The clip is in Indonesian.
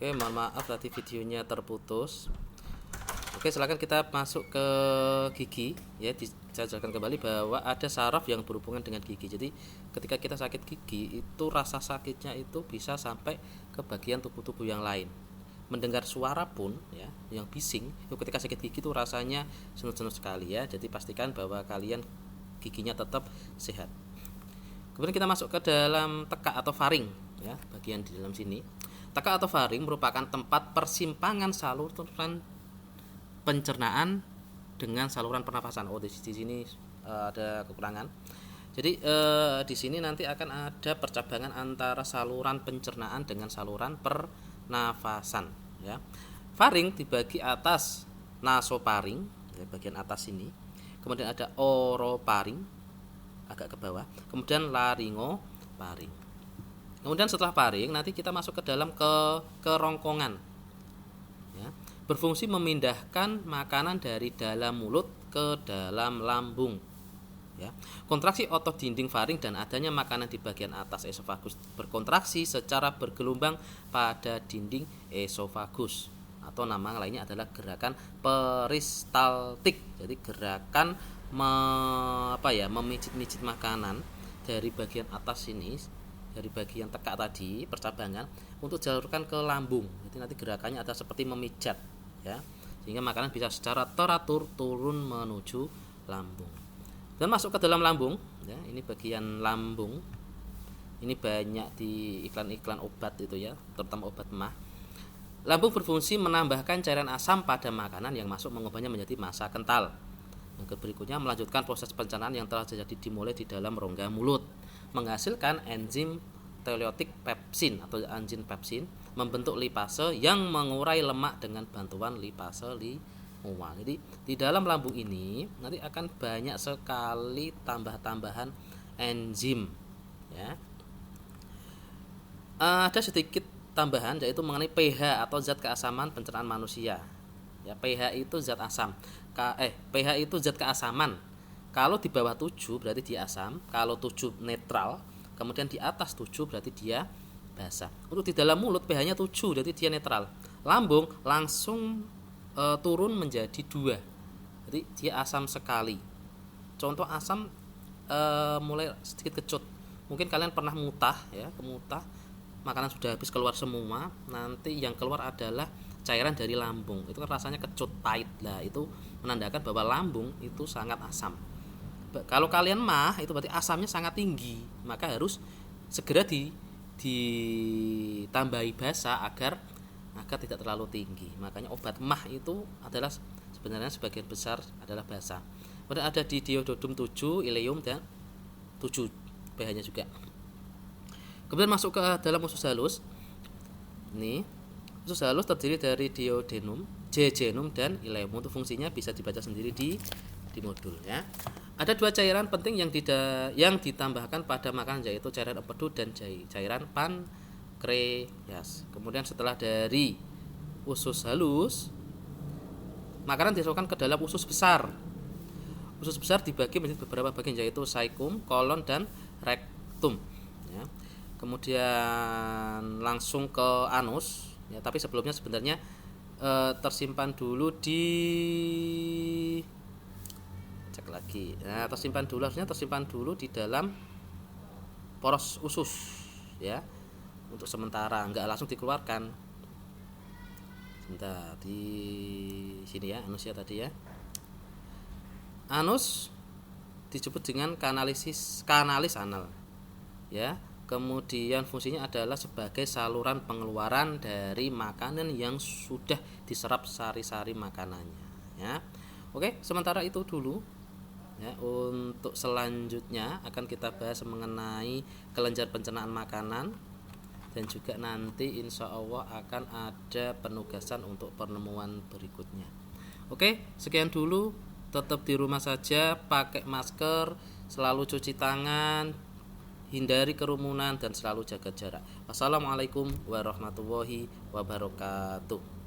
Oke, mohon maaf tadi videonya terputus. Oke, silakan kita masuk ke gigi ya. Saya jelaskan kembali bahwa ada saraf yang berhubungan dengan gigi. Jadi ketika kita sakit gigi itu rasa sakitnya itu bisa sampai ke bagian tubuh-tubuh yang lain. Mendengar suara pun ya yang bising itu ketika sakit gigi itu rasanya senut-senut sekali ya. Jadi pastikan bahwa kalian giginya tetap sehat. Kemudian kita masuk ke dalam tekak atau faring ya, bagian di dalam sini. Tekak atau faring merupakan tempat persimpangan saluran pencernaan dengan saluran pernafasan. Oh, di sini ada kekurangan. Jadi di sini nanti akan ada percabangan antara saluran pencernaan dengan saluran pernafasan ya. Faring dibagi atas nasofaring ya, bagian atas ini. Kemudian ada orofaring agak ke bawah. Kemudian laringofaring. Kemudian setelah faring nanti kita masuk ke dalam kerongkongan. Ya, berfungsi memindahkan makanan dari dalam mulut ke dalam lambung. Ya, kontraksi otot dinding faring dan adanya makanan di bagian atas esofagus berkontraksi secara bergelombang pada dinding esofagus atau nama lainnya adalah gerakan peristaltik. Jadi gerakan memijit-mijit makanan dari bagian atas ini, dari bagian tekak tadi percabangan untuk jalurkan ke lambung. Jadi nanti gerakannya adalah seperti memijat ya, sehingga makanan bisa secara teratur turun menuju lambung dan masuk ke dalam lambung ya. Ini bagian lambung, ini banyak di iklan-iklan obat itu ya, terutama obat mah. Lambung berfungsi menambahkan cairan asam pada makanan yang masuk, mengubahnya menjadi massa kental. Yang berikutnya melanjutkan proses pencernaan yang telah terjadi dimulai di dalam rongga mulut, menghasilkan enzim teleotik pepsin atau enzim pepsin, membentuk lipase yang mengurai lemak dengan bantuan lipase limoa. Jadi di dalam lambung ini nanti akan banyak sekali tambah-tambahan enzim ya. Ada sedikit tambahan yaitu mengenai pH atau zat keasaman pencernaan manusia. Ya, pH itu zat asam. pH itu zat keasaman. Kalau di bawah 7 berarti dia asam, kalau 7 netral, kemudian di atas 7 berarti dia basa. Untuk di dalam mulut pH-nya 7 berarti dia netral. Lambung langsung turun menjadi 2. Jadi dia asam sekali. Contoh asam mulai sedikit kecut. Mungkin kalian pernah mutah ya, kemutah, makanan sudah habis keluar semua, nanti yang keluar adalah cairan dari lambung. Itu kan rasanya kecut, pahit. Lah itu menandakan bahwa lambung itu sangat asam. Kalau kalian mah itu berarti asamnya sangat tinggi, maka harus segera ditambahi basa agar tidak terlalu tinggi. Makanya obat mah itu adalah sebenarnya sebagian besar adalah basa. Kemudian ada di diododum 7, ileum dan 7 pH-nya juga. Kemudian masuk ke dalam usus halus. Ini usus halus terdiri dari duodenum, jejunum dan ileum. Untuk fungsinya bisa dibaca sendiri di modul ya. Ada 2 cairan penting yang ditambahkan pada makanan, yaitu cairan empedu dan cairan pankreas. Kemudian setelah dari usus halus, makanan dimasukkan ke dalam usus besar. Usus besar dibagi menjadi beberapa bagian, yaitu cecum, kolon dan rektum ya. Kemudian langsung ke anus ya, tapi sebelumnya sebenarnya tersimpan dulu di cek lagi. Nah, tersimpan dulu di dalam poros usus ya. Untuk sementara enggak langsung dikeluarkan. Sebentar, di sini ya, anus ya tadi ya. Anus disebut dengan kanalis anal ya. Kemudian fungsinya adalah sebagai saluran pengeluaran dari makanan yang sudah diserap sari-sari makanannya ya. Oke, sementara itu dulu ya. Untuk selanjutnya akan kita bahas mengenai kelenjar pencernaan makanan, dan juga nanti insya Allah akan ada penugasan untuk penemuan berikutnya. Oke, sekian dulu. Tetap di rumah saja, pakai masker, selalu cuci tangan, hindari kerumunan, dan selalu jaga jarak. Wassalamualaikum warahmatullahi wabarakatuh.